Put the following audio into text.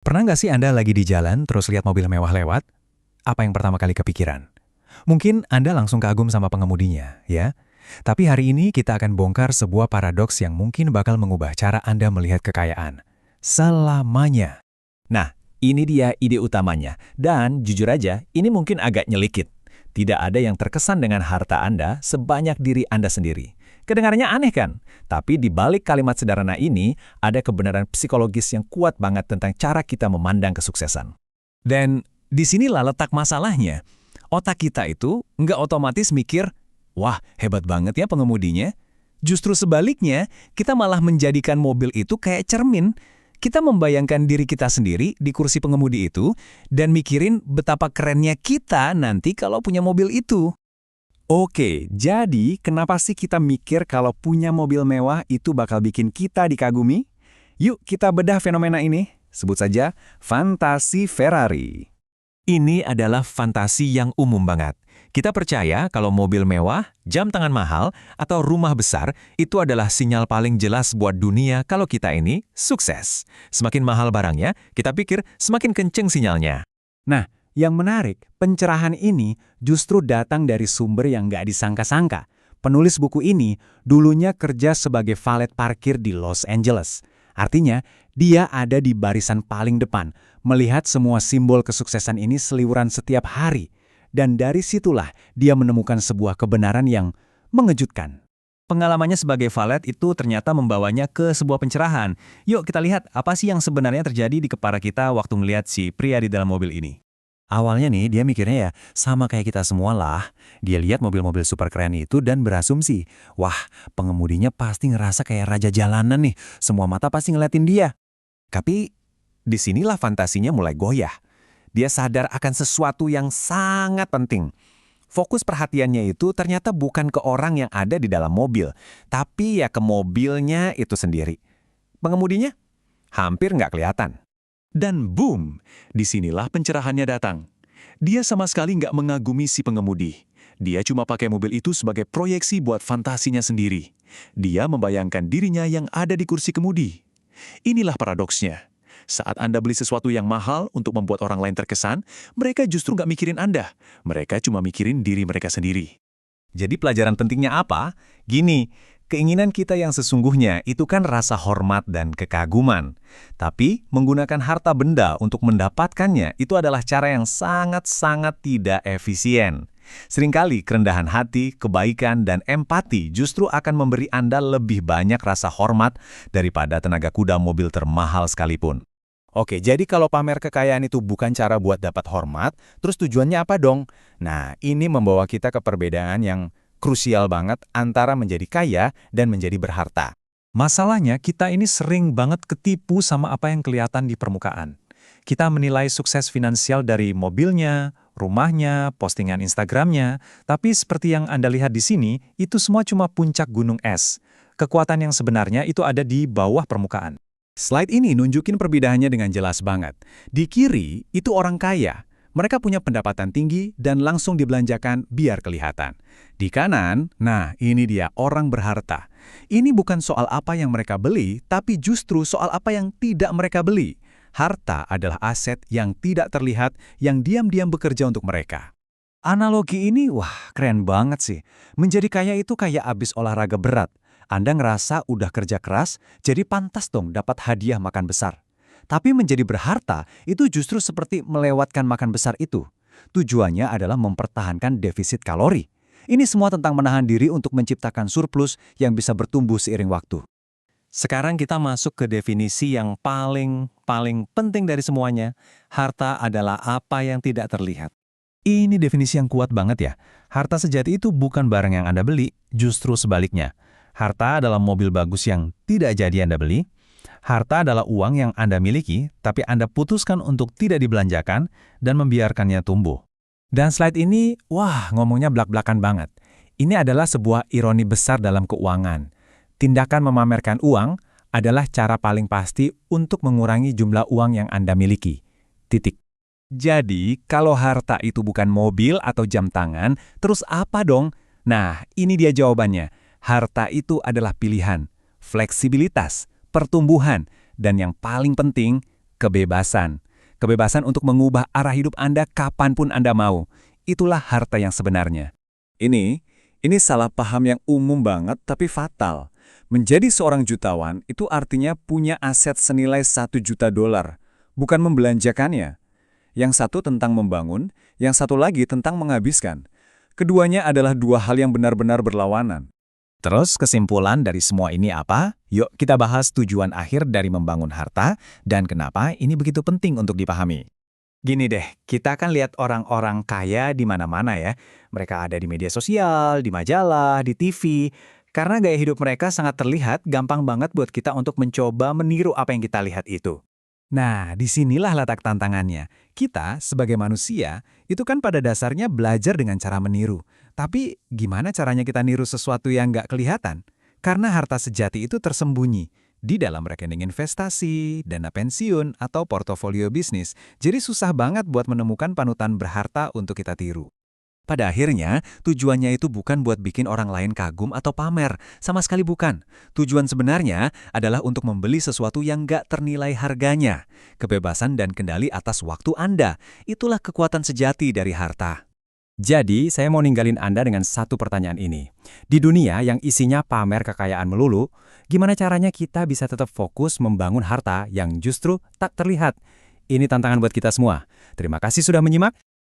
Pernah nggak sih Anda lagi di jalan terus lihat mobil mewah lewat? Apa yang pertama kali kepikiran? Mungkin Anda langsung kagum sama pengemudinya, ya? Tapi hari ini kita akan bongkar sebuah paradoks yang mungkin bakal mengubah cara Anda melihat kekayaan. Selamanya. Nah, ini dia ide utamanya. Dan jujur aja, ini mungkin agak nyelikit. Tidak ada yang terkesan dengan harta Anda sebanyak diri Anda sendiri. Kedengarannya aneh kan? Tapi di balik kalimat sederhana ini, ada kebenaran psikologis yang kuat banget tentang cara kita memandang kesuksesan. Dan disinilah letak masalahnya. Otak kita itu nggak otomatis mikir, wah hebat banget ya pengemudinya. Justru sebaliknya, kita malah menjadikan mobil itu kayak cermin. Kita membayangkan diri kita sendiri di kursi pengemudi itu dan mikirin betapa kerennya kita nanti kalau punya mobil itu. Oke, jadi kenapa sih kita mikir kalau punya mobil mewah itu bakal bikin kita dikagumi? Yuk kita bedah fenomena ini. Sebut saja fantasi Ferrari. Ini adalah fantasi yang umum banget. Kita percaya kalau mobil mewah, jam tangan mahal, atau rumah besar itu adalah sinyal paling jelas buat dunia kalau kita ini sukses. Semakin mahal barangnya, kita pikir semakin kenceng sinyalnya. Nah, yang menarik, pencerahan ini justru datang dari sumber yang nggak disangka-sangka. Penulis buku ini dulunya kerja sebagai valet parkir di Los Angeles. Artinya, dia ada di barisan paling depan, melihat semua simbol kesuksesan ini seliweran setiap hari. Dan dari situlah dia menemukan sebuah kebenaran yang mengejutkan. Pengalamannya sebagai valet itu ternyata membawanya ke sebuah pencerahan. Yuk kita lihat apa sih yang sebenarnya terjadi di kepala kita waktu ngelihat si pria di dalam mobil ini. Awalnya nih dia mikirnya ya sama kayak kita semua lah. Dia lihat mobil-mobil super keren itu dan berasumsi, wah pengemudinya pasti ngerasa kayak raja jalanan nih. Semua mata pasti ngeliatin dia. Tapi disinilah fantasinya mulai goyah. Dia sadar akan sesuatu yang sangat penting. Fokus perhatiannya itu ternyata bukan ke orang yang ada di dalam mobil, tapi ya ke mobilnya itu sendiri. Pengemudinya hampir nggak kelihatan. Dan boom, disinilah pencerahannya datang. Dia sama sekali nggak mengagumi si pengemudi. Dia cuma pakai mobil itu sebagai proyeksi buat fantasinya sendiri. Dia membayangkan dirinya yang ada di kursi kemudi. Inilah paradoksnya. Saat Anda beli sesuatu yang mahal untuk membuat orang lain terkesan, mereka justru nggak mikirin Anda. Mereka cuma mikirin diri mereka sendiri. Jadi pelajaran pentingnya apa? Gini, keinginan kita yang sesungguhnya itu kan rasa hormat dan kekaguman. Tapi menggunakan harta benda untuk mendapatkannya itu adalah cara yang sangat-sangat tidak efisien. Seringkali kerendahan hati, kebaikan, dan empati justru akan memberi Anda lebih banyak rasa hormat daripada tenaga kuda mobil termahal sekalipun. Oke, jadi kalau pamer kekayaan itu bukan cara buat dapat hormat, terus tujuannya apa dong? Nah, ini membawa kita ke perbedaan yang krusial banget antara menjadi kaya dan menjadi berharta. Masalahnya kita ini sering banget ketipu sama apa yang kelihatan di permukaan. Kita menilai sukses finansial dari mobilnya, rumahnya, postingan Instagramnya, tapi seperti yang Anda lihat di sini, itu semua cuma puncak gunung es. Kekuatan yang sebenarnya itu ada di bawah permukaan. Slide ini nunjukin perbedaannya dengan jelas banget. Di kiri, itu orang kaya. Mereka punya pendapatan tinggi dan langsung dibelanjakan biar kelihatan. Di kanan, nah ini dia orang berharta. Ini bukan soal apa yang mereka beli, tapi justru soal apa yang tidak mereka beli. Harta adalah aset yang tidak terlihat, yang diam-diam bekerja untuk mereka. Analogi ini, wah keren banget sih. Menjadi kaya itu kayak abis olahraga berat. Anda ngerasa udah kerja keras, jadi pantas dong dapat hadiah makan besar. Tapi menjadi berharta itu justru seperti melewatkan makan besar itu. Tujuannya adalah mempertahankan defisit kalori. Ini semua tentang menahan diri untuk menciptakan surplus yang bisa bertumbuh seiring waktu. Sekarang kita masuk ke definisi yang paling penting dari semuanya. Harta adalah apa yang tidak terlihat. Ini definisi yang kuat banget ya. Harta sejati itu bukan barang yang Anda beli, justru sebaliknya. Harta adalah mobil bagus yang tidak jadi Anda beli. Harta adalah uang yang Anda miliki, tapi Anda putuskan untuk tidak dibelanjakan dan membiarkannya tumbuh. Dan slide ini, wah ngomongnya blak-blakan banget. Ini adalah sebuah ironi besar dalam keuangan. Tindakan memamerkan uang adalah cara paling pasti untuk mengurangi jumlah uang yang Anda miliki. Titik. Jadi, kalau harta itu bukan mobil atau jam tangan, terus apa dong? Nah, ini dia jawabannya. Harta itu adalah pilihan, fleksibilitas, pertumbuhan, dan yang paling penting, Kebebasan. Kebebasan untuk mengubah arah hidup Anda kapanpun Anda mau. Itulah harta yang sebenarnya. Ini salah paham yang umum banget tapi fatal. Menjadi seorang jutawan itu artinya punya aset senilai $1 juta, bukan membelanjakannya. Yang satu tentang membangun, yang satu lagi tentang menghabiskan. Keduanya adalah dua hal yang benar-benar berlawanan. Terus kesimpulan dari semua ini apa? Yuk kita bahas tujuan akhir dari membangun harta dan kenapa ini begitu penting untuk dipahami. Gini deh, kita kan lihat orang-orang kaya di mana-mana ya. Mereka ada di media sosial, di majalah, di TV. Karena gaya hidup mereka sangat terlihat, gampang banget buat kita untuk mencoba meniru apa yang kita lihat itu. Nah, disinilah letak tantangannya. Kita, sebagai manusia, itu kan pada dasarnya belajar dengan cara meniru. Tapi, gimana caranya kita niru sesuatu yang nggak kelihatan? Karena harta sejati itu tersembunyi di dalam rekening investasi, dana pensiun, atau portofolio bisnis. Jadi susah banget buat menemukan panutan berharta untuk kita tiru. Pada akhirnya, tujuannya itu bukan buat bikin orang lain kagum atau pamer. Sama sekali bukan. Tujuan sebenarnya adalah untuk membeli sesuatu yang nggak ternilai harganya. Kebebasan dan kendali atas waktu Anda. Itulah kekuatan sejati dari harta. Jadi, saya mau ninggalin Anda dengan satu pertanyaan ini. Di dunia yang isinya pamer kekayaan melulu, gimana caranya kita bisa tetap fokus membangun harta yang justru tak terlihat? Ini tantangan buat kita semua. Terima kasih sudah menyimak.